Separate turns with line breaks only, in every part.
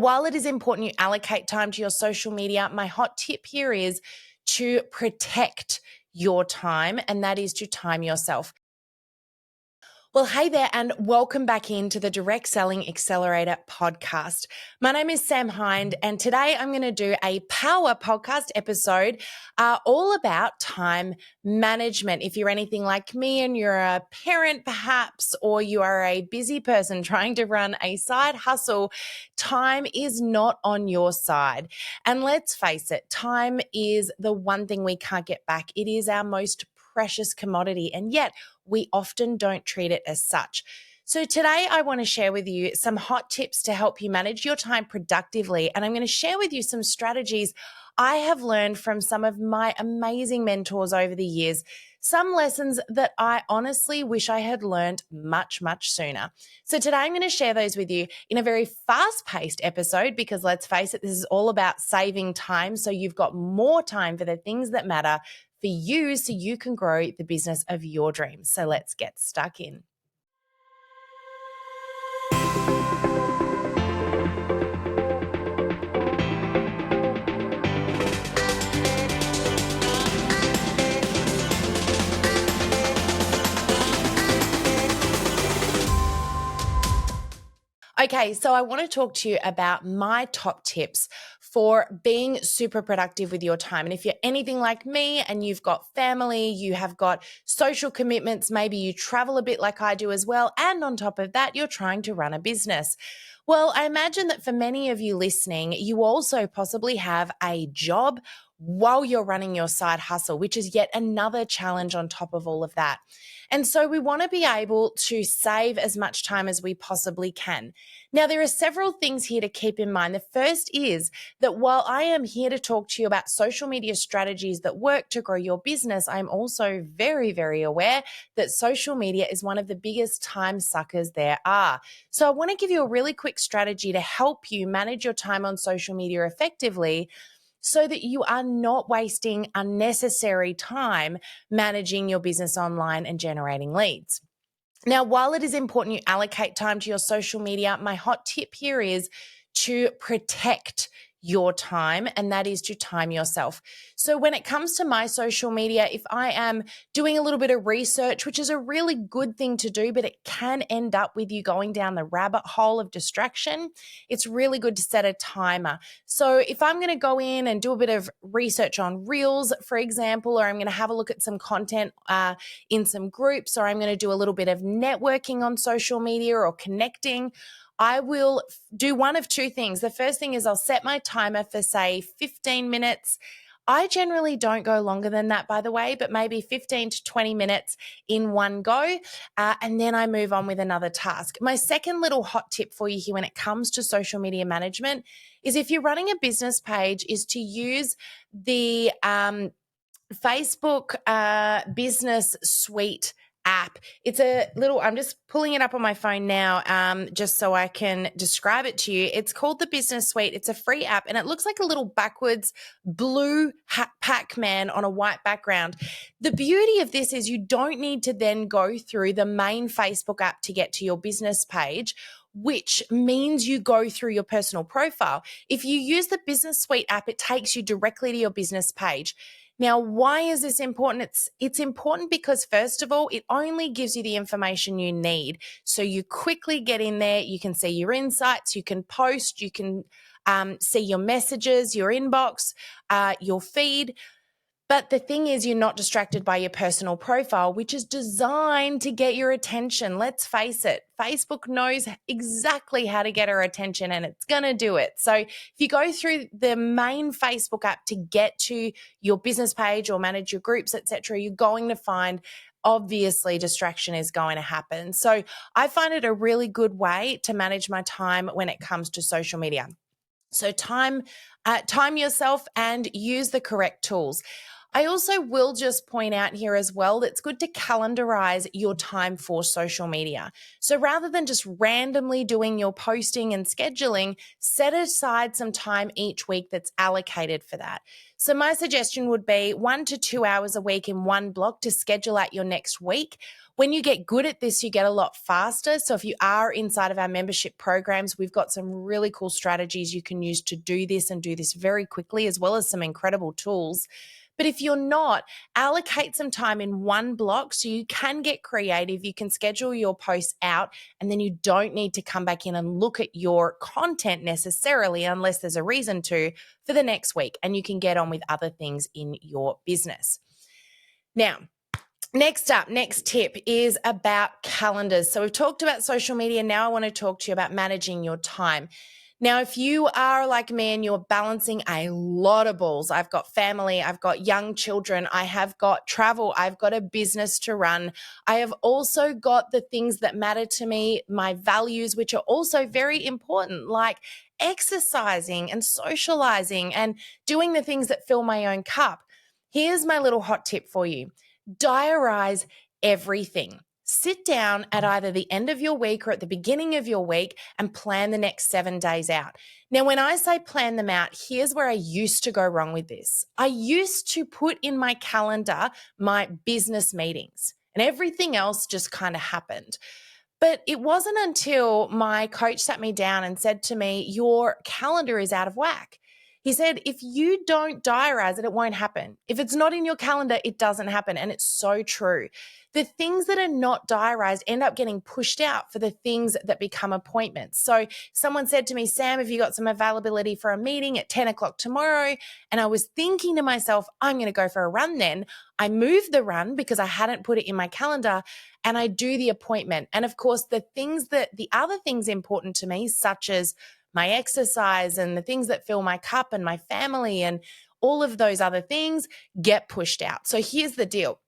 While it is important you allocate time to your social media, my hot tip here is to protect your time, and that is to time yourself. Well, hey there, and welcome back into the Direct Selling Accelerator podcast. My name is Sam Hind, and today I'm going to do a power podcast episode all about time management. If you're anything like me and you're a parent, perhaps, or you are a busy person trying to run a side hustle, time is not on your side. And let's face it, time is the one thing we can't get back. It is our most precious commodity, and yet we often don't treat it as such. So today I want to share with you some hot tips to help you manage your time productively, and I'm going to share with you some strategies I have learned from some of my amazing mentors over the years, some lessons that I honestly wish I had learned much, much sooner. So today I'm going to share those with you in a very fast-paced episode because let's face it, this is all about saving time so you've got more time for the things that matter for you so you can grow the business of your dreams. So let's get stuck in. Okay, so I want to talk to you about my top tips for being super productive with your time. And if you're anything like me and you've got family, you have got social commitments, maybe you travel a bit like I do as well, and on top of that, you're trying to run a business. Well, I imagine that for many of you listening, you also possibly have a job while you're running your side hustle, which is yet another challenge on top of all of that. And so we want to be able to save as much time as we possibly can. Now, there are several things here to keep in mind. The first is that while I am here to talk to you about social media strategies that work to grow your business, I'm also very, very aware that social media is one of the biggest time suckers there are. So I want to give you a really quick strategy to help you manage your time on social media effectively so that you are not wasting unnecessary time managing your business online and generating leads. Now, while it is important you allocate time to your social media, my hot tip here is to protect your time, and that is to time yourself. So when it comes to my social media, if I am doing a little bit of research, which is a really good thing to do, but it can end up with you going down the rabbit hole of distraction, it's really good to set a timer. So if I'm going to go in and do a bit of research on Reels, for example, or I'm going to have a look at some content in some groups, or I'm going to do a little bit of networking on social media or connecting, I will do one of two things. The first thing is I'll set my timer for, say, 15 minutes. I generally don't go longer than that, by the way, but maybe 15 to 20 minutes in one go, and then I move on with another task. My second little hot tip for you here when it comes to social media management is if you're running a business page is to use the Facebook Business Suite app. It's a little, I'm just pulling it up on my phone now just so I can describe it to you. It's called the Business Suite. It's a free app and it looks like a little backwards blue Pac-Man on a white background. The beauty of this is you don't need to then go through the main Facebook app to get to your business page, which means you go through your personal profile. If you use the Business Suite app, it takes you directly to your business page. Now, why is this important? It's important because, first of all, it only gives you the information you need. So you quickly get in there, you can see your insights, you can post, you can see your messages, your inbox, your feed. But the thing is, you're not distracted by your personal profile, which is designed to get your attention. Let's face it, Facebook knows exactly how to get our attention and it's going to do it. So if you go through the main Facebook app to get to your business page or manage your groups, etc., you're going to find obviously distraction is going to happen. So I find it a really good way to manage my time when it comes to social media. So time yourself and use the correct tools. I also will just point out here as well that it's good to calendarize your time for social media. So rather than just randomly doing your posting and scheduling, set aside some time each week that's allocated for that. So my suggestion would be 1 to 2 hours a week in one block to schedule out your next week. When you get good at this, you get a lot faster. So if you are inside of our membership programs, we've got some really cool strategies you can use to do this and do this very quickly, as well as some incredible tools. But if you're not, allocate some time in one block so you can get creative. You can schedule your posts out, and then you don't need to come back in and look at your content necessarily, unless there's a reason to, for the next week. And you can get on with other things in your business. Now, next tip is about calendars. So we've talked about social media. Now I want to talk to you about managing your time. Now, if you are like me and you're balancing a lot of balls, I've got family, I've got young children, I have got travel, I've got a business to run. I have also got the things that matter to me, my values, which are also very important, like exercising and socializing and doing the things that fill my own cup. Here's my little hot tip for you. Diarise everything. Sit down at either the end of your week or at the beginning of your week and plan the next 7 days out. Now, when I say plan them out, here's where I used to go wrong with this. I used to put in my calendar my business meetings, and everything else just kind of happened. But it wasn't until my coach sat me down and said to me, your calendar is out of whack. He said, if you don't diarize it, it won't happen. If it's not in your calendar, it doesn't happen. And it's so true. The things that are not diarized end up getting pushed out for the things that become appointments. So someone said to me, Sam, have you got some availability for a meeting at 10 o'clock tomorrow? And I was thinking to myself, I'm going to go for a run then. I moved the run because I hadn't put it in my calendar, and I do the appointment. And of course, the other things important to me, such as my exercise and the things that fill my cup and my family and all of those other things, get pushed out. So here's the deal.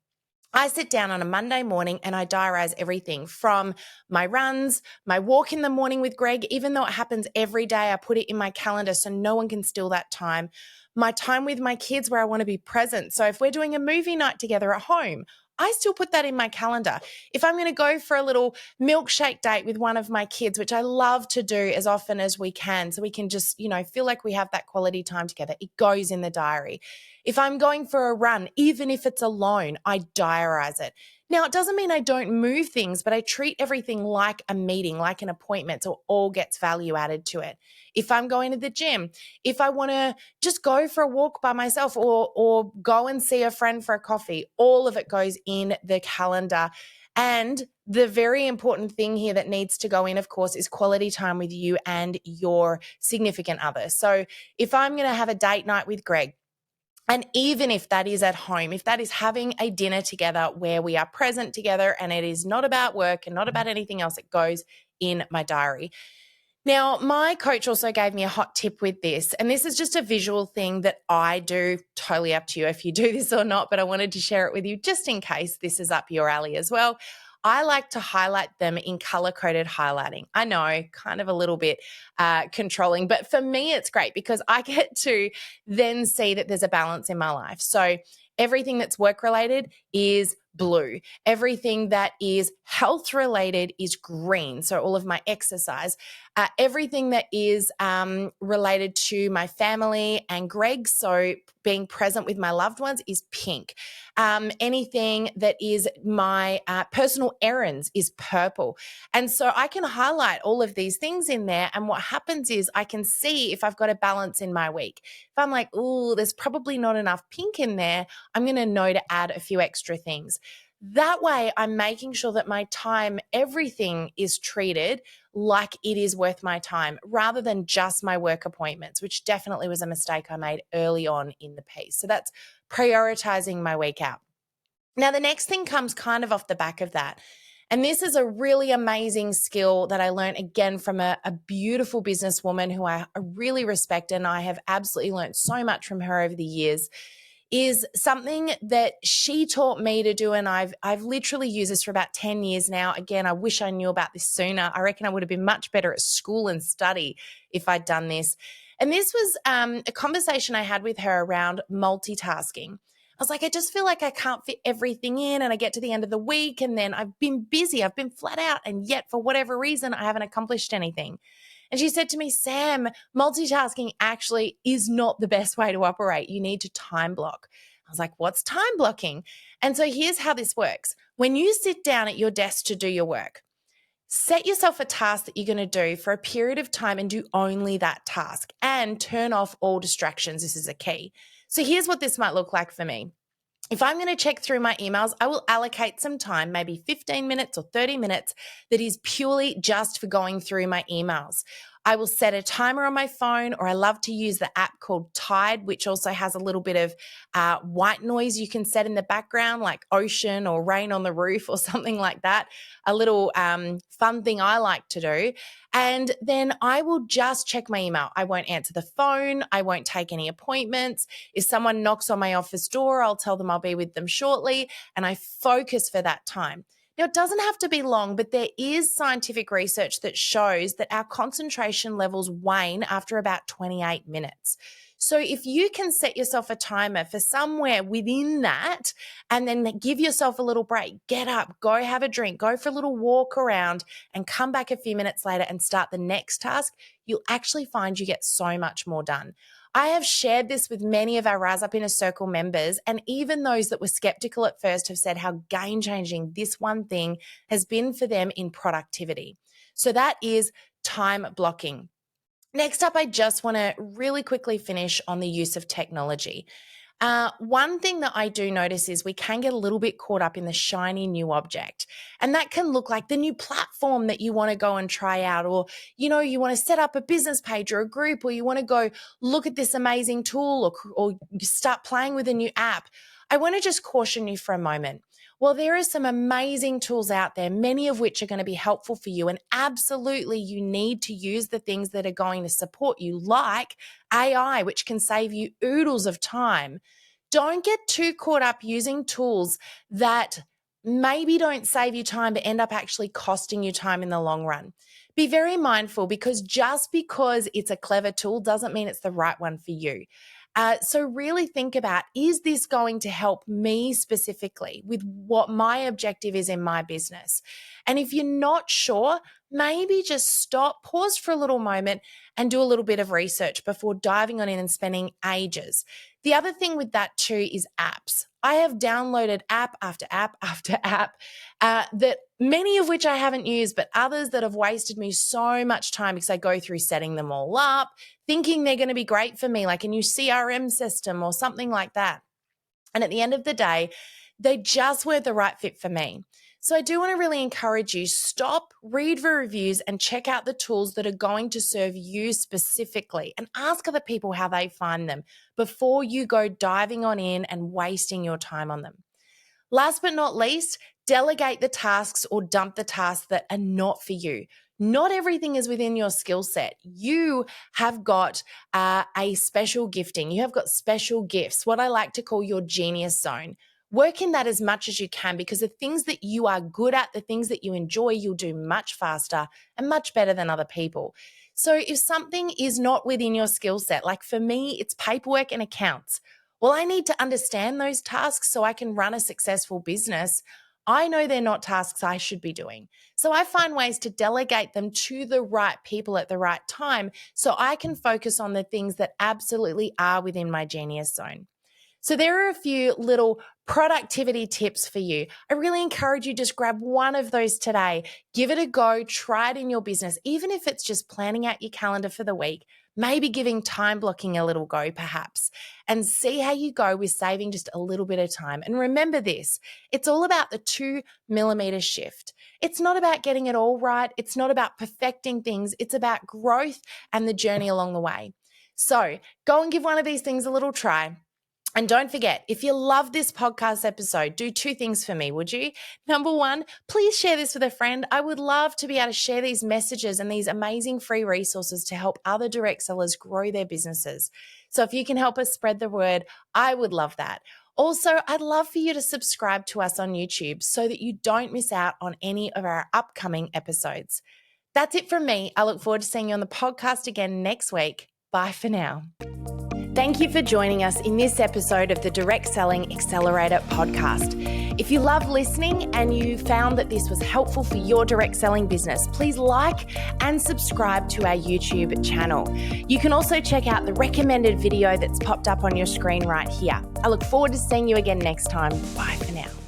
I sit down on a Monday morning and I diarize everything from my runs, my walk in the morning with Greg. Even though it happens every day, I put it in my calendar so no one can steal that time. My time with my kids where I want to be present. So if we're doing a movie night together at home, I still put that in my calendar. If I'm going to go for a little milkshake date with one of my kids, which I love to do as often as we can, so we can just, feel like we have that quality time together, it goes in the diary. If I'm going for a run, even if it's alone, I diarize it. Now, it doesn't mean I don't move things, but I treat everything like a meeting, like an appointment, so it all gets value added to it. If I'm going to the gym, if I want to just go for a walk by myself or go and see a friend for a coffee, all of it goes in the calendar. And the very important thing here that needs to go in, of course, is quality time with you and your significant other. So if I'm going to have a date night with Greg, and even if that is at home, if that is having a dinner together where we are present together and it is not about work and not about anything else, it goes in my diary. Now, my coach also gave me a hot tip with this, and this is just a visual thing that I do, totally up to you if you do this or not, but I wanted to share it with you just in case this is up your alley as well. I like to highlight them in color-coded highlighting. I know, kind of a little bit controlling, but for me, it's great because I get to then see that there's a balance in my life. So everything that's work-related is blue. Everything that is health-related is green. So all of my exercise. Everything that is related to my family and Greg, so being present with my loved ones, is pink. Anything that is my personal errands is purple. And so I can highlight all of these things in there. And what happens is I can see if I've got a balance in my week. If I'm like, oh, there's probably not enough pink in there, I'm going to know to add a few extra things. That way, I'm making sure that my time, everything is treated like it is worth my time rather than just my work appointments, which definitely was a mistake I made early on in the piece. So that's prioritizing my week out. Now, the next thing comes kind of off the back of that. And this is a really amazing skill that I learned again from a beautiful businesswoman who I really respect, and I have absolutely learned so much from her over the years. Is something that she taught me to do, and I've literally used this for about 10 years now. Again, I wish I knew about this sooner. I reckon I would have been much better at school and study if I'd done this. And this was a conversation I had with her around multitasking. I was like, I just feel like I can't fit everything in, and I get to the end of the week and then I've been busy, I've been flat out, and yet for whatever reason, I haven't accomplished anything. And she said to me, Sam, multitasking actually is not the best way to operate. You need to time block. I was like, what's time blocking? And so here's how this works. When you sit down at your desk to do your work, set yourself a task that you're going to do for a period of time and do only that task and turn off all distractions. This is a key. So here's what this might look like for me. If I'm going to check through my emails, I will allocate some time, maybe 15 minutes or 30 minutes, that is purely just for going through my emails. I will set a timer on my phone, or I love to use the app called Tide, which also has a little bit of white noise you can set in the background, like ocean or rain on the roof or something like that. A little fun thing I like to do. And then I will just check my email. I won't answer the phone. I won't take any appointments. If someone knocks on my office door, I'll tell them I'll be with them shortly, and I focus for that time. Now, it doesn't have to be long, but there is scientific research that shows that our concentration levels wane after about 28 minutes. So if you can set yourself a timer for somewhere within that and then give yourself a little break, get up, go have a drink, go for a little walk around and come back a few minutes later and start the next task, you'll actually find you get so much more done. I have shared this with many of our Rise Up Inner Circle members, and even those that were skeptical at first have said how game-changing this one thing has been for them in productivity. So that is time blocking. Next up, I just want to really quickly finish on the use of technology. One thing that I do notice is we can get a little bit caught up in the shiny new object. And that can look like the new platform that you want to go and try out, or, you want to set up a business page or a group, or you want to go look at this amazing tool, or start playing with a new app. I want to just caution you for a moment. Well, there are some amazing tools out there, many of which are going to be helpful for you. And absolutely, you need to use the things that are going to support you, like AI, which can save you oodles of time. Don't get too caught up using tools that maybe don't save you time, but end up actually costing you time in the long run. Be very mindful, because just because it's a clever tool doesn't mean it's the right one for you. So really think about, is this going to help me specifically with what my objective is in my business? And if you're not sure, maybe just stop, pause for a little moment and do a little bit of research before diving on in and spending ages. The other thing with that too is apps. I have downloaded app after app after app, that many of which I haven't used, but others that have wasted me so much time because I go through setting them all up, thinking they're going to be great for me, like a new CRM system or something like that. And at the end of the day, they just weren't the right fit for me. So I do want to really encourage you, stop, read the reviews, and check out the tools that are going to serve you specifically, and ask other people how they find them before you go diving on in and wasting your time on them. Last but not least, delegate the tasks or dump the tasks that are not for you. Not everything is within your skill set. You have got a special gifting. You have got special gifts, what I like to call your genius zone. Work in that as much as you can, because the things that you are good at, the things that you enjoy, you'll do much faster and much better than other people. So if something is not within your skill set, like for me, it's paperwork and accounts. Well, I need to understand those tasks so I can run a successful business. I know they're not tasks I should be doing. So I find ways to delegate them to the right people at the right time so I can focus on the things that absolutely are within my genius zone. So there are a few little productivity tips for you. I really encourage you, just grab one of those today. Give it a go. Try it in your business, even if it's just planning out your calendar for the week, maybe giving time blocking a little go perhaps, and see how you go with saving just a little bit of time. And remember this, it's all about the 2 millimeter shift. It's not about getting it all right. It's not about perfecting things. It's about growth and the journey along the way. So go and give one of these things a little try. And don't forget, if you love this podcast episode, do 2 things for me, would you? Number 1, please share this with a friend. I would love to be able to share these messages and these amazing free resources to help other direct sellers grow their businesses. So if you can help us spread the word, I would love that. Also, I'd love for you to subscribe to us on YouTube so that you don't miss out on any of our upcoming episodes. That's it from me. I look forward to seeing you on the podcast again next week. Bye for now. Thank you for joining us in this episode of the Direct Selling Accelerator podcast. If you love listening and you found that this was helpful for your direct selling business, please like and subscribe to our YouTube channel. You can also check out the recommended video that's popped up on your screen right here. I look forward to seeing you again next time. Bye for now.